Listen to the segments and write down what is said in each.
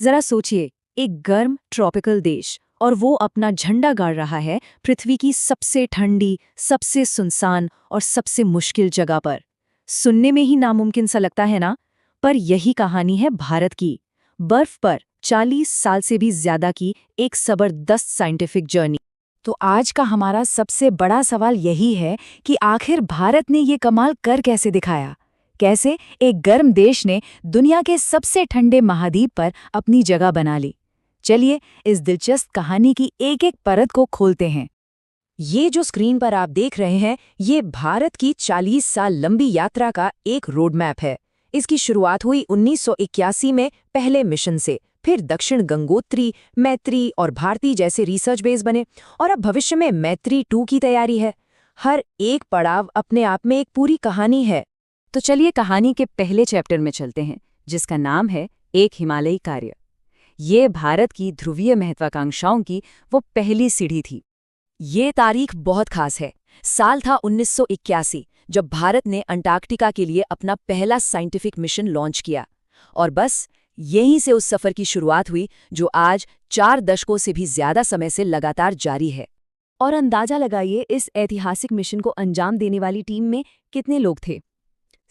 जरा सोचिए, एक गर्म ट्रॉपिकल देश और वो अपना झंडा गाड़ रहा है पृथ्वी की सबसे ठंडी, सबसे सुनसान और सबसे मुश्किल जगह पर। सुनने में ही नामुमकिन सा लगता है ना? पर यही कहानी है भारत की। बर्फ पर 40 साल से भी ज्यादा की एक जबरदस्त साइंटिफिक जर्नी। तो आज का हमारा सबसे बड़ा सवाल यही है कि आखिर भारत ने ये कमाल कर कैसे दिखाया। कैसे एक गर्म देश ने दुनिया के सबसे ठंडे महाद्वीप पर अपनी जगह बना ली। चलिए इस दिलचस्प कहानी की एक एक परत को खोलते हैं। ये जो स्क्रीन पर आप देख रहे हैं, ये भारत की 40 साल लंबी यात्रा का एक रोड मैप है। इसकी शुरुआत हुई 1981 में पहले मिशन से, फिर दक्षिण गंगोत्री, मैत्री और भारती जैसे रिसर्च बेस बने, और अब भविष्य में मैत्री 2 की तैयारी है। हर एक पड़ाव अपने आप में एक पूरी कहानी है। तो चलिए कहानी के पहले चैप्टर में चलते हैं, जिसका नाम है एक हिमालयी कार्य। ये भारत की ध्रुवीय महत्वाकांक्षाओं की वो पहली सीढ़ी थी। ये तारीख बहुत खास है। साल था 1981, जब भारत ने अंटार्कटिका के लिए अपना पहला साइंटिफिक मिशन लॉन्च किया। और बस यहीं से उस सफर की शुरुआत हुई, जो आज 4 दशकों से भी ज्यादा समय से लगातार जारी है। और अंदाजा लगाइए, इस ऐतिहासिक मिशन को अंजाम देने वाली टीम में कितने लोग थे?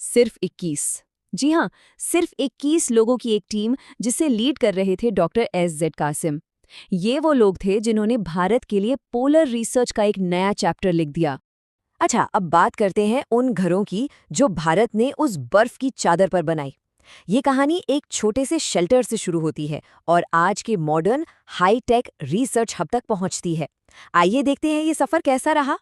सिर्फ 21। जी हाँ, सिर्फ 21 लोगों की एक टीम, जिसे लीड कर रहे थे डॉक्टर एस.जेड. कासिम। ये वो लोग थे जिन्होंने भारत के लिए पोलर रिसर्च का एक नया चैप्टर लिख दिया। अच्छा, अब बात करते हैं उन घरों की जो भारत ने उस बर्फ की चादर पर बनाई। ये कहानी एक छोटे से शेल्टर से शुरू होती है और आज के मॉडर्न हाई-टेक रिसर्च हब तक पहुंचती है। आइए देखते हैं ये सफर कैसा रहा।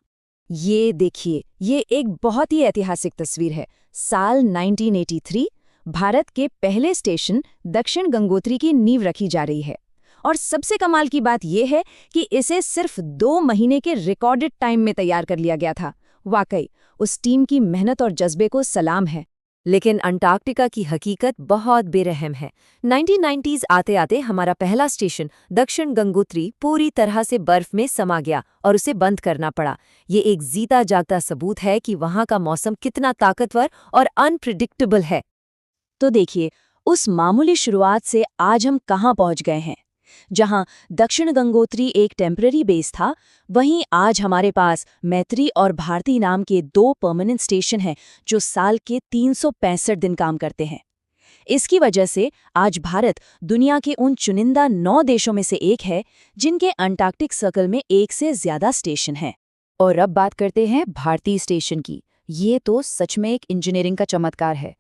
ये देखिए, ये एक बहुत ही ऐतिहासिक तस्वीर है। साल 1983, भारत के पहले स्टेशन दक्षिण गंगोत्री की नींव रखी जा रही है। और सबसे कमाल की बात यह है कि इसे सिर्फ 2 महीने के रिकॉर्डेड टाइम में तैयार कर लिया गया था। वाकई उस टीम की मेहनत और जज्बे को सलाम है। लेकिन अंटार्कटिका की हकीकत बहुत बेरहम है। 1990s आते आते हमारा पहला स्टेशन दक्षिण गंगोत्री पूरी तरह से बर्फ में समा गया और उसे बंद करना पड़ा। ये एक जीता जागता सबूत है कि वहाँ का मौसम कितना ताकतवर और अनप्रिडिक्टेबल है। तो देखिए, उस मामूली शुरुआत से आज हम कहाँ पहुँच गए हैं। जहां दक्षिण गंगोत्री एक टेम्पररी बेस था, वहीं आज हमारे पास मैत्री और भारती नाम के 2 परमानेंट स्टेशन हैं, जो साल के 365 दिन काम करते हैं। इसकी वजह से आज भारत दुनिया के उन चुनिंदा 9 देशों में से एक है जिनके अंटार्कटिक सर्कल में 1 से ज्यादा स्टेशन हैं। और अब बात करते हैं भारती स्टेशन की। ये तो सच में एक इंजीनियरिंग का चमत्कार है।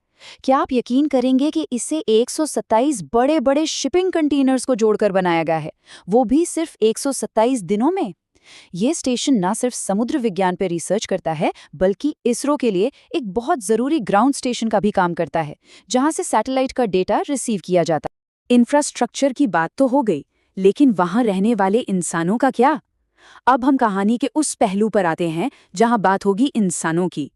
क्या आप यकीन करेंगे कि इसे 127 बड़े बड़े शिपिंग कंटेनर्स को जोड़कर बनाया गया है, वो भी सिर्फ 127 दिनों में। ये स्टेशन न सिर्फ समुद्र विज्ञान पर रिसर्च करता है, बल्कि इसरो के लिए एक बहुत जरूरी ग्राउंड स्टेशन का भी काम करता है, जहां से सैटेलाइट का डेटा रिसीव किया जाता है। इंफ्रास्ट्रक्चर की बात तो हो गई, लेकिन वहां रहने वाले इंसानों का क्या? अब हम कहानी के उस पहलू पर आते हैं जहां बात होगी इंसानों की।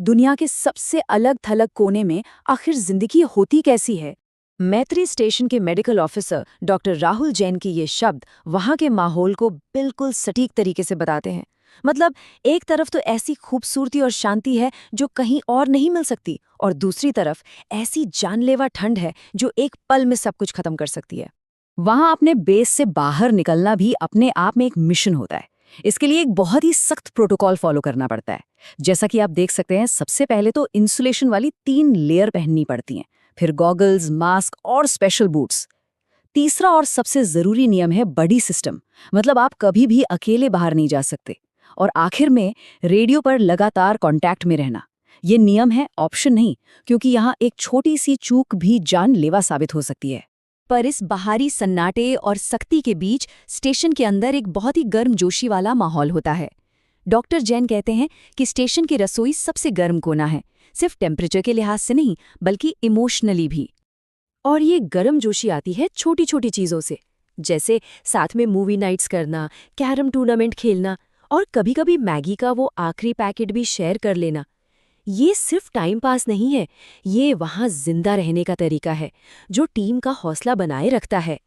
दुनिया के सबसे अलग थलग कोने में आखिर जिंदगी होती कैसी है? मैत्री स्टेशन के medical officer doctor Rahul Jain के ये शब्द वहां के माहौल को बिल्कुल सटीक तरीके से बताते हैं। मतलब एक तरफ तो ऐसी खूबसूरती और शांति है जो कहीं और नहीं मिल सकती, और दूसरी तरफ ऐसी जानलेवा ठंड है जो एक पल में सब कुछ खत्म कर सकती है। वहां अपने बेस से बाहर निकलना भी अपने आप में एक मिशन होता है। इसके लिए एक बहुत ही सख्त प्रोटोकॉल फॉलो करना पड़ता है। जैसा कि आप देख सकते हैं, सबसे पहले तो इंसुलेशन वाली 3 लेयर पहननी पड़ती हैं, फिर गॉगल्स, मास्क और स्पेशल बूट्स। तीसरा और सबसे जरूरी नियम है बडी सिस्टम, मतलब आप कभी भी अकेले बाहर नहीं जा सकते। और आखिर में रेडियो पर लगातार कांटेक्ट में रहना। ये नियम है, ऑप्शन नहीं, क्योंकि यहाँ एक छोटी सी चूक भी जानलेवा साबित हो सकती है। पर इस बाहरी सन्नाटे और सख्ती के बीच स्टेशन के अंदर एक बहुत ही गर्मजोशी वाला माहौल होता है। डॉक्टर जैन कहते हैं कि स्टेशन की रसोई सबसे गर्म कोना है, सिर्फ टेम्परेचर के लिहाज से नहीं, बल्कि इमोशनली भी। और ये गर्मजोशी आती है छोटी छोटी चीज़ों से, जैसे साथ में मूवी नाइट्स करना, कैरम टूर्नामेंट खेलना, और कभी-कभी मैगी का वो आखिरी पैकेट भी शेयर कर लेना। ये सिर्फ टाइम पास नहीं है, ये वहाँ जिंदा रहने का तरीका है, जो टीम का हौसला बनाए रखता है।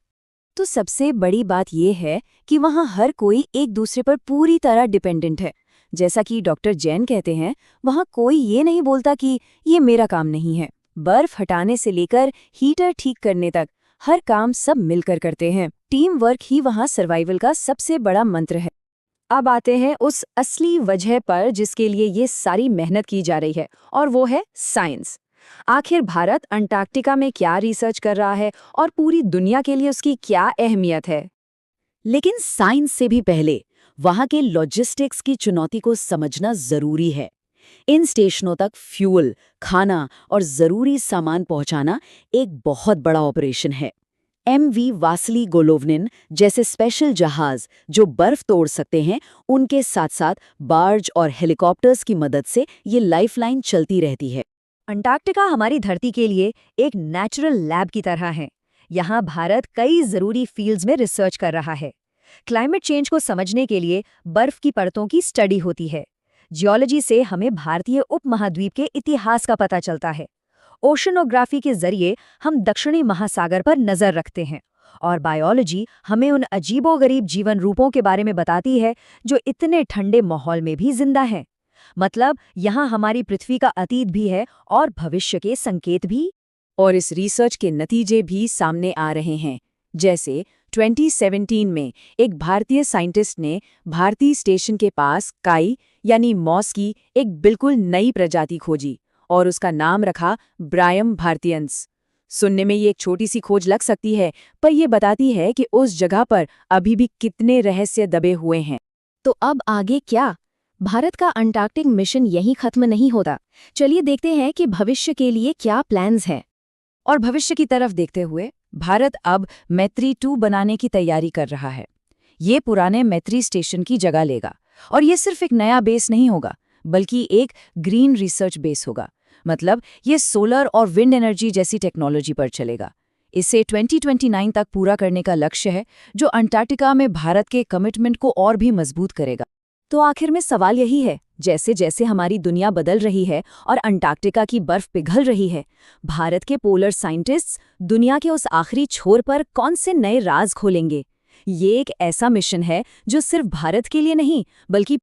तो सबसे बड़ी बात यह है कि वहाँ हर कोई एक दूसरे पर पूरी तरह डिपेंडेंट है। जैसा कि डॉक्टर जैन कहते हैं, वहाँ कोई ये नहीं बोलता कि ये मेरा काम नहीं है। बर्फ हटाने से लेकर हीटर ठीक करने तक हर काम सब मिलकर करते हैं। टीम वर्क ही वहाँ सर्वाइवल का सबसे बड़ा मंत्र है। अब आते हैं उस असली वजह पर जिसके लिए ये सारी मेहनत की जा रही है, और वो है साइंस। आखिर भारत अंटार्कटिका में क्या रिसर्च कर रहा है और पूरी दुनिया के लिए उसकी क्या अहमियत है? लेकिन साइंस से भी पहले वहाँ के लॉजिस्टिक्स की चुनौती को समझना जरूरी है। इन स्टेशनों तक फ्यूल, खाना और जरूरी सामान पहुंचाना एक बहुत बड़ा ऑपरेशन है। MV वासली गोलोवनिन जैसे स्पेशल जहाज जो बर्फ तोड़ सकते हैं, उनके साथ साथ बार्ज और हेलीकॉप्टर्स की मदद से ये लाइफलाइन चलती रहती है। अंटार्कटिका हमारी धरती के लिए एक नेचुरल लैब की तरह है। यहाँ भारत कई जरूरी फील्ड्स में रिसर्च कर रहा है। क्लाइमेट चेंज को समझने के लिए बर्फ की परतों की स्टडी होती है। जियोलॉजी से हमें भारतीय उपमहाद्वीप के इतिहास का पता चलता है। ओशनोग्राफी के जरिए हम दक्षिणी महासागर पर नजर रखते हैं। और बायोलॉजी हमें उन अजीबोगरीब जीवन रूपों के बारे में बताती है जो इतने ठंडे माहौल में भी जिंदा हैं। मतलब यहाँ हमारी पृथ्वी का अतीत भी है और भविष्य के संकेत भी। और इस रिसर्च के नतीजे भी सामने आ रहे हैं। जैसे 2017 में एक भारतीय साइंटिस्ट ने भारतीय स्टेशन के पास काई यानी मॉस की एक बिल्कुल नई प्रजाति खोजी और उसका नाम रखा ब्रायम भारतीयंस। सुनने में ये एक छोटी सी खोज लग सकती है, पर यह बताती है कि उस जगह पर अभी भी कितने रहस्य दबे हुए हैं। तो अब आगे क्या? भारत का अंटार्कटिक मिशन यहीं खत्म नहीं होता। चलिए देखते हैं कि भविष्य के लिए क्या प्लान्स हैं। और भविष्य की तरफ देखते हुए भारत अब मैत्री 2 बनाने की तैयारी कर रहा है। ये पुराने मैत्री स्टेशन की जगह लेगा और ये सिर्फ एक नया बेस नहीं होगा, बल्कि एक ग्रीन रिसर्च बेस होगा। मतलब ये सोलर और विंड एनर्जी जैसी टेक्नोलॉजी पर चलेगा। इसे 2029 तक पूरा करने का लक्ष्य है, जो अंटार्कटिका में भारत के कमिटमेंट को और भी मजबूत करेगा। तो आखिर में सवाल यही है, जैसे जैसे हमारी दुनिया बदल रही है और अंटार्कटिका की बर्फ पिघल रही है, भारत के पोलर साइंटिस्ट्स दुनिया के उस आखिरी छोर पर कौन से नए राज खोलेंगे? ये एक ऐसा मिशन है जो सिर्फ भारत के लिए नहीं, बल्कि